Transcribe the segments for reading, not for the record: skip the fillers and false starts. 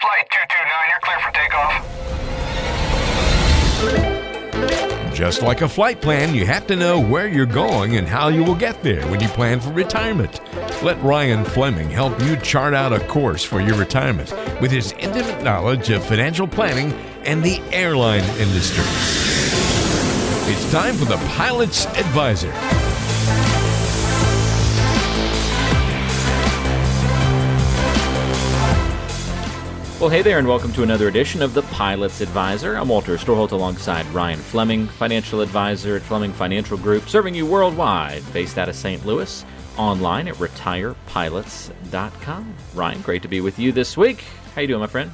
Flight 229, you're clear for takeoff. Just like a flight plan, you have to know where you're going and how you will get there when you plan for retirement. Let Ryan Fleming help you chart out a course for your retirement with his intimate knowledge of financial planning and the airline industry. It's time for the Pilot's Advisor. Well, hey there, and welcome to another edition of the Pilot's Advisor. I'm Walter Storholt alongside Ryan Fleming, financial advisor at Fleming Financial Group, serving you worldwide, based out of St. Louis, online at retirepilots.com. Ryan, great to be with you this week. How you doing, my friend?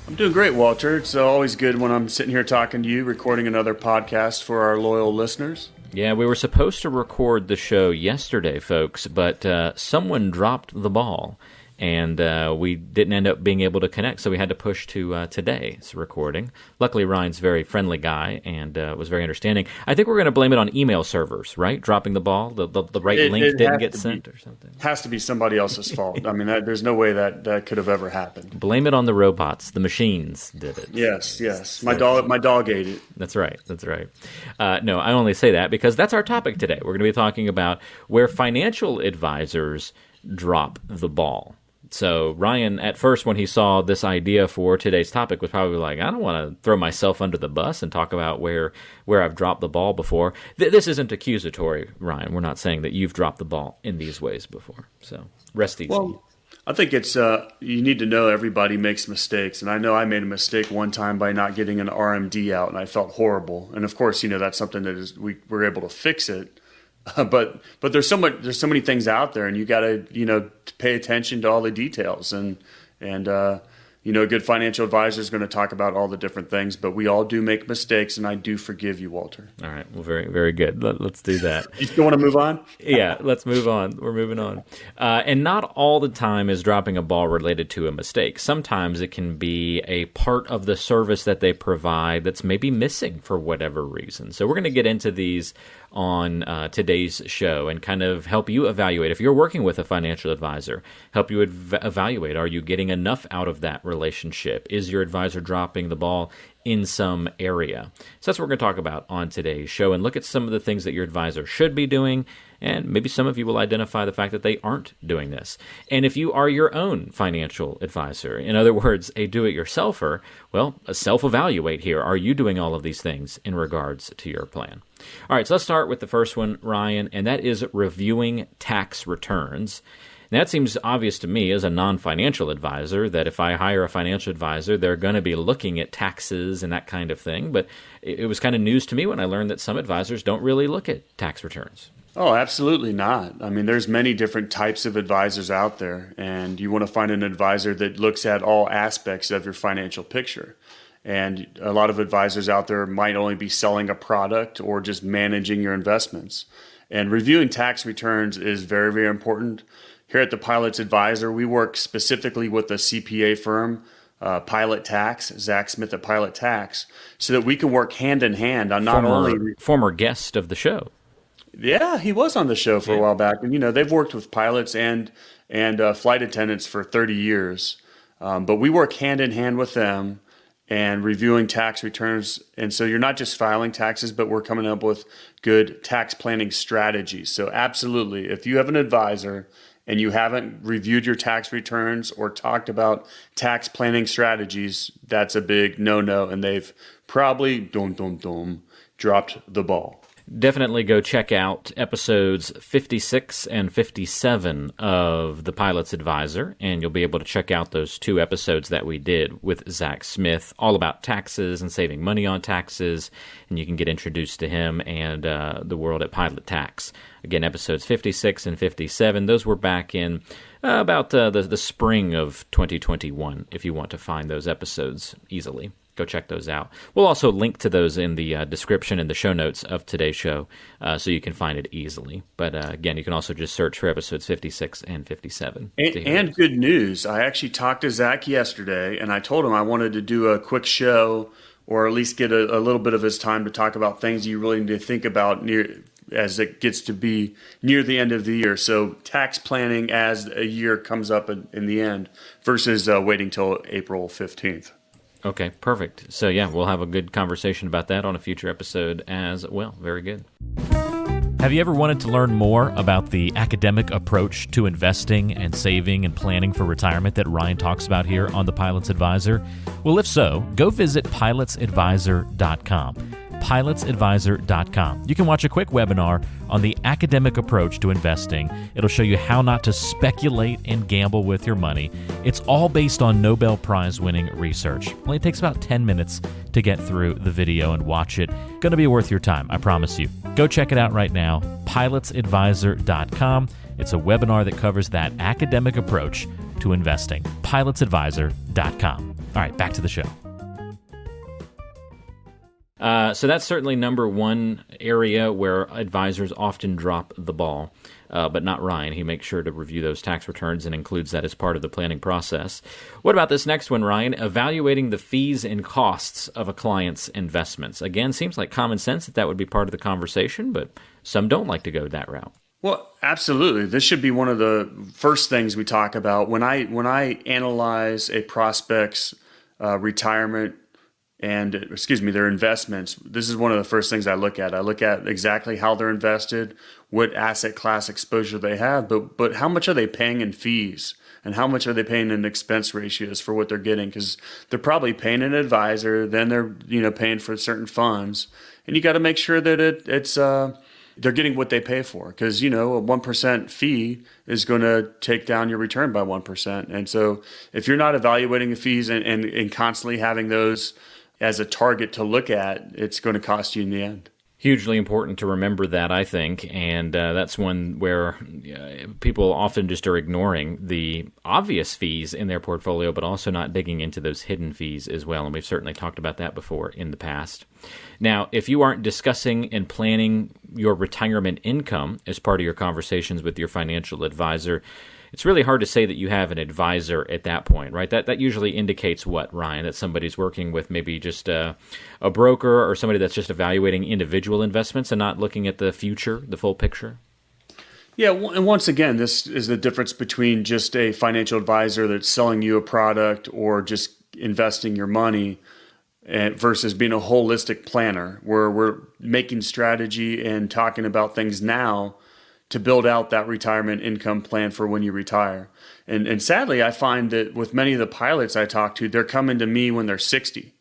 I'm doing great, Walter. It's always good when I'm sitting here talking to you, recording another podcast for our loyal listeners. Yeah, we were supposed to record the show yesterday, folks, but someone dropped the ball. And we didn't end up being able to connect, so we had to push to today's recording. Luckily, Ryan's a very friendly guy and was very understanding. I think we're going to blame it on email servers, right? Dropping the ball, the right link didn't get sent or something. Has to be somebody else's fault. I mean, there's no way that could have ever happened. Blame it on the robots. The machines did it. Yes. My dog ate it. That's right. No, I only say that because that's our topic today. We're going to be talking about where financial advisors drop the ball. So Ryan, at first, when he saw this idea for today's topic, was probably like, I don't want to throw myself under the bus and talk about where I've dropped the ball before. This isn't accusatory, Ryan. We're not saying that you've dropped the ball in these ways before. So rest easy. Well, I think it's you need to know everybody makes mistakes. And I know I made a mistake one time by not getting an RMD out, and I felt horrible. And, of course, that's something that we were able to fix it. But there's so many things out there, and you got to pay attention to all the details, and a good financial advisor is going to talk about all the different things. But we all do make mistakes, and I do forgive you, Walter. All right, well, very very good. Let's do that. You still want to move on? Yeah, let's move on. We're moving on, and not all the time is dropping a ball related to a mistake. Sometimes it can be a part of the service that they provide that's maybe missing for whatever reason. So we're going to get into these on today's show and kind of help you evaluate. If you're working with a financial advisor, help you evaluate, are you getting enough out of that relationship? Is your advisor dropping the ball in some area? So that's what we're going to talk about on today's show and look at some of the things that your advisor should be doing, and maybe some of you will identify the fact that they aren't doing this. And if you are your own financial advisor, in other words, a do-it-yourselfer, well, self-evaluate here. Are you doing all of these things in regards to your plan? All right, so let's start with the first one, Ryan, and that is reviewing tax returns. Now, that seems obvious to me as a non-financial advisor that if I hire a financial advisor, they're going to be looking at taxes and that kind of thing. But it was kind of news to me when I learned that some advisors don't really look at tax returns. Oh, absolutely not. I mean, there's many different types of advisors out there, and you want to find an advisor that looks at all aspects of your financial picture. And a lot of advisors out there might only be selling a product or just managing your investments. And reviewing tax returns is very, very important. Here at the Pilot's Advisor, we work specifically with a CPA firm, Pilot Tax, Zach Smith at Pilot Tax, so that we can work hand in hand on not only former guest of the show. Yeah, he was on the show for a while back, and they've worked with pilots and flight attendants for 30 years, but we work hand in hand with them and reviewing tax returns. And so you're not just filing taxes, but we're coming up with good tax planning strategies. So absolutely, if you have an advisor and you haven't reviewed your tax returns or talked about tax planning strategies, that's a big no-no, and they've probably dropped the ball. Definitely go check out episodes 56 and 57 of The Pilot's Advisor, and you'll be able to check out those two episodes that we did with Zach Smith, all about taxes and saving money on taxes, and you can get introduced to him and the world at Pilot Tax. Again, episodes 56 and 57, those were back in about the spring of 2021, if you want to find those episodes easily. Go check those out. We'll also link to those in the description and the show notes of today's show so you can find it easily. But again, you can also just search for episodes 56 and 57. And good news. I actually talked to Zach yesterday, and I told him I wanted to do a quick show or at least get a little bit of his time to talk about things you really need to think about as it gets to be near the end of the year. So tax planning as a year comes up in the end versus waiting till April 15th. Okay, perfect. So yeah, we'll have a good conversation about that on a future episode as well. Very good. Have you ever wanted to learn more about the academic approach to investing and saving and planning for retirement that Ryan talks about here on The Pilot's Advisor? Well, if so, go visit pilotsadvisor.com. pilotsadvisor.com. You can watch a quick webinar on the academic approach to investing. It'll show you how not to speculate and gamble with your money. It's all based on Nobel Prize winning research. Only takes about 10 minutes to get through the video and watch it. Going to be worth your time, I promise you. Go check it out right now, pilotsadvisor.com. It's a webinar that covers that academic approach to investing. pilotsadvisor.com. All right, back to the show. So that's certainly number one area where advisors often drop the ball, but not Ryan. He makes sure to review those tax returns and includes that as part of the planning process. What about this next one, Ryan? Evaluating the fees and costs of a client's investments. Again, seems like common sense that would be part of the conversation, but some don't like to go that route. Well, absolutely. This should be one of the first things we talk about when I analyze a prospect's retirement and their investments. This is one of the first things I look at. I look at exactly how they're invested, what asset class exposure they have, but how much are they paying in fees and how much are they paying in expense ratios for what they're getting? Because they're probably paying an advisor, then they're paying for certain funds, and you got to make sure that it's they're getting what they pay for. Because a 1% fee is going to take down your return by 1%, and so if you're not evaluating the fees and constantly having those as a target to look at, it's going to cost you in the end. Hugely important to remember that, I think, and that's one where people often just are ignoring the obvious fees in their portfolio, but also not digging into those hidden fees as well, and we've certainly talked about that before in the past. Now, if you aren't discussing and planning your retirement income as part of your conversations with your financial advisor, it's really hard to say that you have an advisor at that point, right? That usually indicates what, Ryan? That somebody's working with maybe just a broker or somebody that's just evaluating individual investments and not looking at the future, the full picture? Yeah, and once again, this is the difference between just a financial advisor that's selling you a product or just investing your money versus being a holistic planner where we're making strategy and talking about things now to build out that retirement income plan for when you retire. And sadly, I find that with many of the pilots I talk to, they're coming to me when they're 60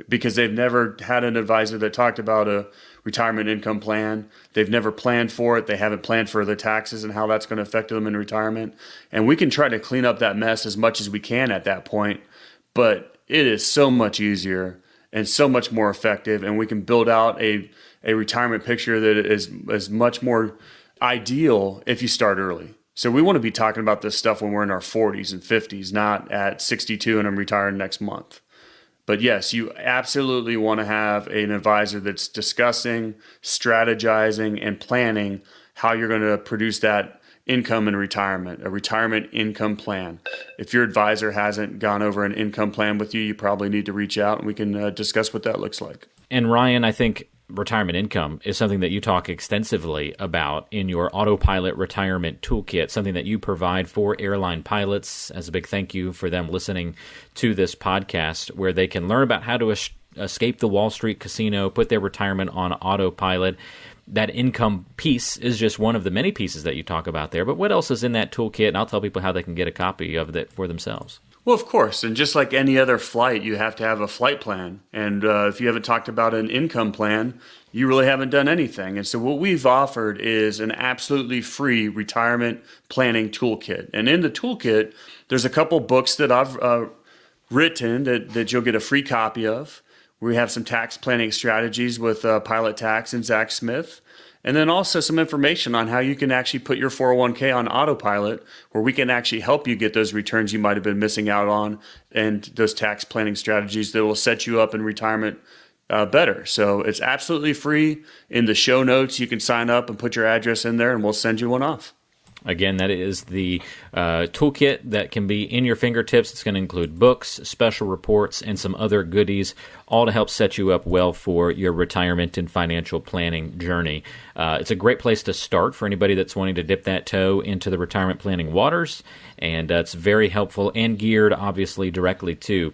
because they've never had an advisor that talked about a retirement income plan. They've never planned for it. They haven't planned for the taxes and how that's going to affect them in retirement. And we can try to clean up that mess as much as we can at that point, but it is so much easier and so much more effective, and we can build out a retirement picture that is much more ideal if you start early. So we want to be talking about this stuff when we're in our 40s and 50s, not at 62 and I'm retiring next month. But yes, you absolutely want to have an advisor that's discussing, strategizing, and planning how you're going to produce that income in retirement, a retirement income plan. If your advisor hasn't gone over an income plan with you, you probably need to reach out and we can discuss what that looks like. And Ryan, I think retirement income is something that you talk extensively about in your Autopilot Retirement Toolkit, something that you provide for airline pilots as a big thank you for them listening to this podcast, where they can learn about how to escape the Wall Street casino, put their retirement on autopilot. That income piece is just one of the many pieces that you talk about there. But what else is in that toolkit? And I'll tell people how they can get a copy of it for themselves. Well, of course. And just like any other flight, you have to have a flight plan. And if you haven't talked about an income plan, you really haven't done anything. And so what we've offered is an absolutely free retirement planning toolkit. And in the toolkit, there's a couple books that I've written that you'll get a free copy of. We have some tax planning strategies with Pilot Tax and Zach Smith. And then also some information on how you can actually put your 401k on autopilot, where we can actually help you get those returns you might have been missing out on and those tax planning strategies that will set you up in retirement better. So it's absolutely free. In the show notes, you can sign up and put your address in there and we'll send you one off. Again, that is the toolkit that can be in your fingertips. It's going to include books, special reports, and some other goodies, all to help set you up well for your retirement and financial planning journey. It's a great place to start for anybody that's wanting to dip that toe into the retirement planning waters, and it's very helpful and geared, obviously, directly to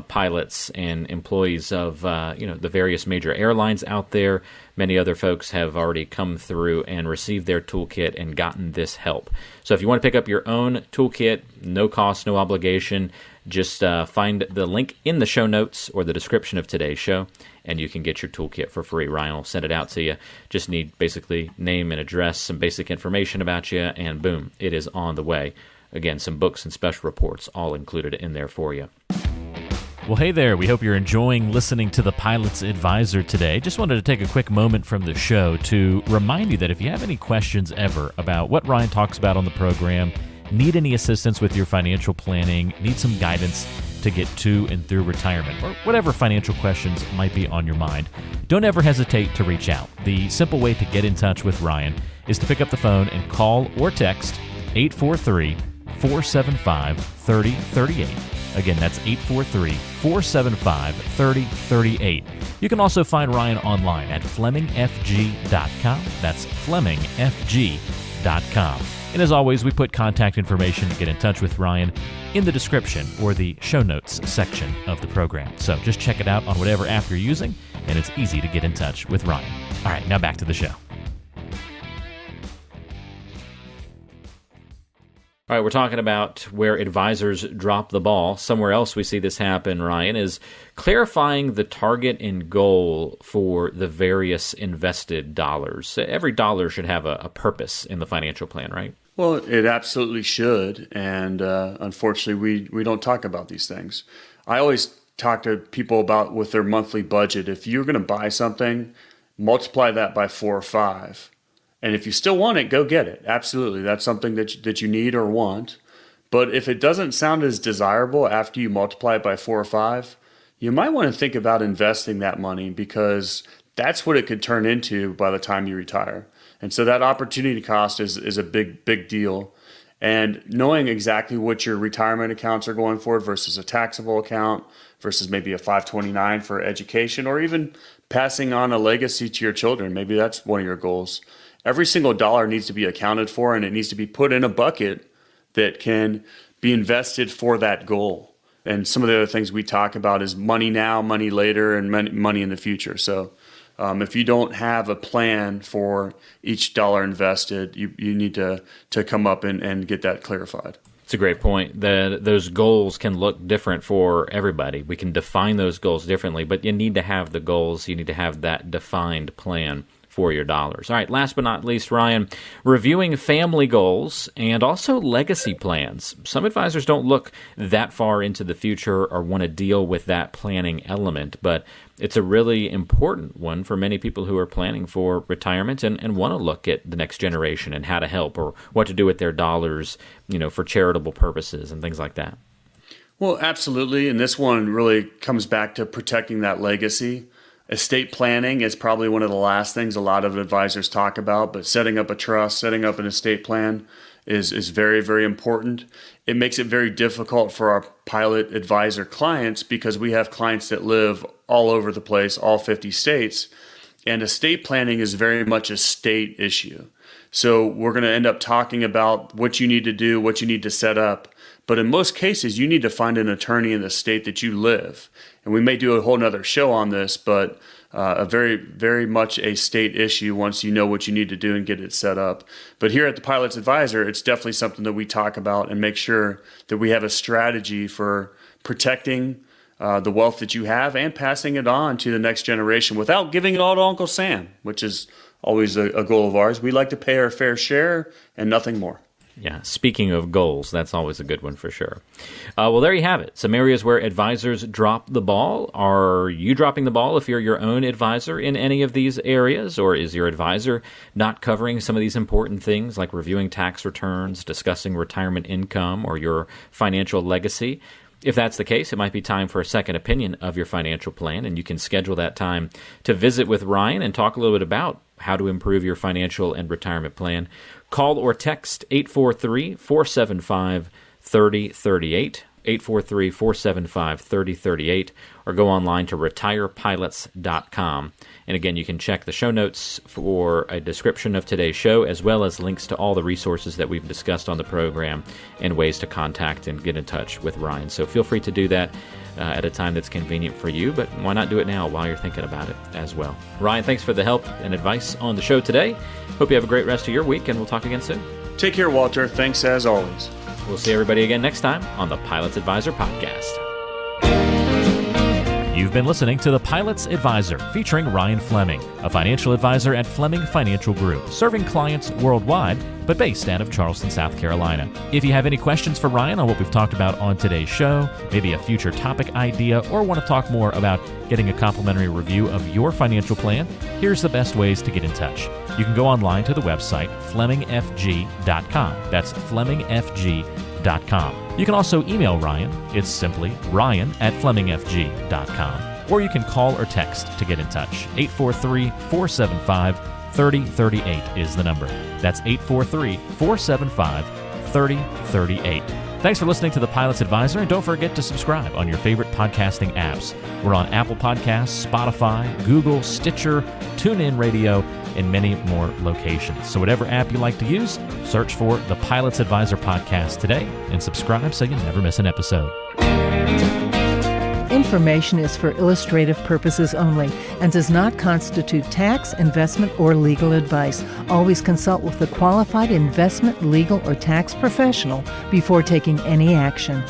pilots and employees of the various major airlines out there. Many other folks have already come through and received their toolkit and gotten this help. So if you want to pick up your own toolkit, no cost, no obligation, just find the link in the show notes or the description of today's show, and you can get your toolkit for free. Ryan will send it out to you. Just need basically name and address, some basic information about you, and boom, it is on the way. Again, some books and special reports all included in there for you. Well, hey there. We hope you're enjoying listening to the Pilot's Advisor today. Just wanted to take a quick moment from the show to remind you that if you have any questions ever about what Ryan talks about on the program, need any assistance with your financial planning, need some guidance to get to and through retirement, or whatever financial questions might be on your mind, don't ever hesitate to reach out. The simple way to get in touch with Ryan is to pick up the phone and call or text 843-475-3038. Again, that's 843-475-3038. You can also find Ryan online at FlemingFG.com. That's FlemingFG.com. And as always, we put contact information to get in touch with Ryan in the description or the show notes section of the program. So just check it out on whatever app you're using, and it's easy to get in touch with Ryan. All right, now back to the show. All right, we're talking about where advisors drop the ball. Somewhere else we see this happen, Ryan, is clarifying the target and goal for the various invested dollars. Every dollar should have a purpose in the financial plan, right? Well, it absolutely should, and unfortunately, we don't talk about these things. I always talk to people about with their monthly budget. If you're going to buy something, multiply that by 4 or 5. And if you still want it, go get it. Absolutely. That's something that you need or want. But if it doesn't sound as desirable after you multiply it by 4 or 5, you might want to think about investing that money, because that's what it could turn into by the time you retire. And so that opportunity cost is a big deal. And knowing exactly what your retirement accounts are going for versus a taxable account versus maybe a 529 for education, or even passing on a legacy to your children. Maybe that's one of your goals. Every single dollar needs to be accounted for, and it needs to be put in a bucket that can be invested for that goal. And some of the other things we talk about is money now, money later, and money in the future. So if you don't have a plan for each dollar invested, you need to come up and get that clarified. It's a great point. Those goals can look different for everybody. We can define those goals differently, but you need to have the goals. You need to have that defined plan for your dollars. All right, last but not least, Ryan, reviewing family goals and also legacy plans. Some advisors don't look that far into the future or want to deal with that planning element, but it's a really important one for many people who are planning for retirement and want to look at the next generation and how to help or what to do with their dollars, for charitable purposes and things like that. Well, absolutely. And this one really comes back to protecting that legacy. Estate planning is probably one of the last things a lot of advisors talk about, but setting up a trust, setting up an estate plan is very, very important. It makes it very difficult for our pilot advisor clients because we have clients that live all over the place, all 50 states, and estate planning is very much a state issue. So we're going to end up talking about what you need to do, what you need to set up. But in most cases, you need to find an attorney in the state that you live. And we may do a whole nother show on this, but a very, very much a state issue once you know what you need to do and get it set up. But here at the Pilot's Advisor, it's definitely something that we talk about and make sure that we have a strategy for protecting the wealth that you have and passing it on to the next generation without giving it all to Uncle Sam, which is always a goal of ours. We like to pay our fair share and nothing more. Yeah, speaking of goals, that's always a good one for sure. Well, there you have it. Some areas where advisors drop the ball. Are you dropping the ball if you're your own advisor in any of these areas? Or is your advisor not covering some of these important things like reviewing tax returns, discussing retirement income, or your financial legacy? If that's the case, it might be time for a second opinion of your financial plan, and you can schedule that time to visit with Ryan and talk a little bit about how to improve your financial and retirement plan. Call or text 843-475-3038, 843-475-3038, or go online to retirepilots.com. And again, you can check the show notes for a description of today's show, as well as links to all the resources that we've discussed on the program and ways to contact and get in touch with Ryan. So feel free to do that at a time that's convenient for you, but why not do it now while you're thinking about it as well? Ryan, thanks for the help and advice on the show today. Hope you have a great rest of your week, and we'll talk again soon. Take care, Walter. Thanks as always. We'll see everybody again next time on the Pilot's Advisor Podcast. You've been listening to The Pilot's Advisor, featuring Ryan Fleming, a financial advisor at Fleming Financial Group, serving clients worldwide, but based out of Charleston, South Carolina. If you have any questions for Ryan on what we've talked about on today's show, maybe a future topic idea, or want to talk more about getting a complimentary review of your financial plan, here's the best ways to get in touch. You can go online to the website FlemingFG.com. That's FlemingFG.com. You can also email Ryan. It's simply Ryan@FlemingFG.com. Or you can call or text to get in touch. 843-475-3038 is the number. That's 843-475-3038. Thanks for listening to The Pilot's Advisor, and don't forget to subscribe on your favorite podcasting apps. We're on Apple Podcasts, Spotify, Google, Stitcher, TuneIn Radio, and many more locations. So whatever app you like to use, search for The Pilot's Advisor Podcast today and subscribe so you never miss an episode. Information is for illustrative purposes only and does not constitute tax, investment, or legal advice. Always consult with a qualified investment, legal, or tax professional before taking any action.